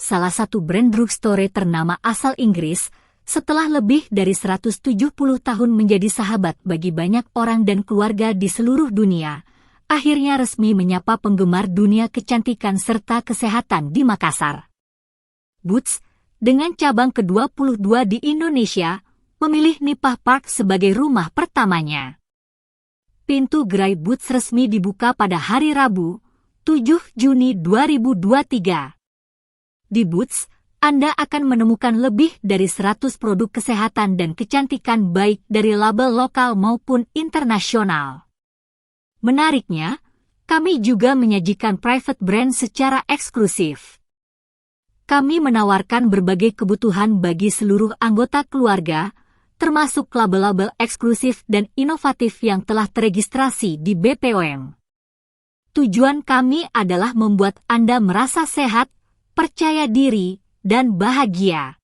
salah satu brand drugstore ternama asal Inggris, setelah lebih dari 170 tahun menjadi sahabat bagi banyak orang dan keluarga di seluruh dunia, akhirnya resmi menyapa penggemar dunia kecantikan serta kesehatan di Makassar. Boots, dengan cabang ke-22 di Indonesia, memilih Nipah Park sebagai rumah pertamanya. Pintu gerai Boots resmi dibuka pada hari Rabu, 7 Juni 2023. Di Boots, Anda akan menemukan lebih dari 100 produk kesehatan dan kecantikan baik dari label lokal maupun internasional. Menariknya, kami juga menyajikan private brand secara eksklusif. Kami menawarkan berbagai kebutuhan bagi seluruh anggota keluarga, termasuk label-label eksklusif dan inovatif yang telah teregistrasi di BPOM. Tujuan kami adalah membuat Anda merasa sehat, percaya diri, dan bahagia.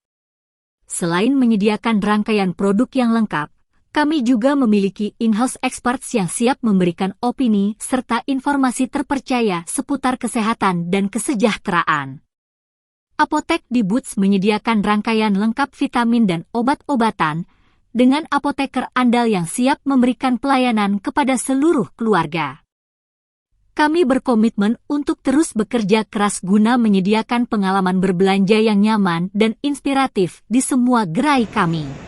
Selain menyediakan rangkaian produk yang lengkap, kami juga memiliki in-house experts yang siap memberikan opini serta informasi terpercaya seputar kesehatan dan kesejahteraan. Apotek di Boots menyediakan rangkaian lengkap vitamin dan obat-obatan, dengan apoteker andal yang siap memberikan pelayanan kepada seluruh keluarga. Kami berkomitmen untuk terus bekerja keras guna menyediakan pengalaman berbelanja yang nyaman dan inspiratif di semua gerai kami.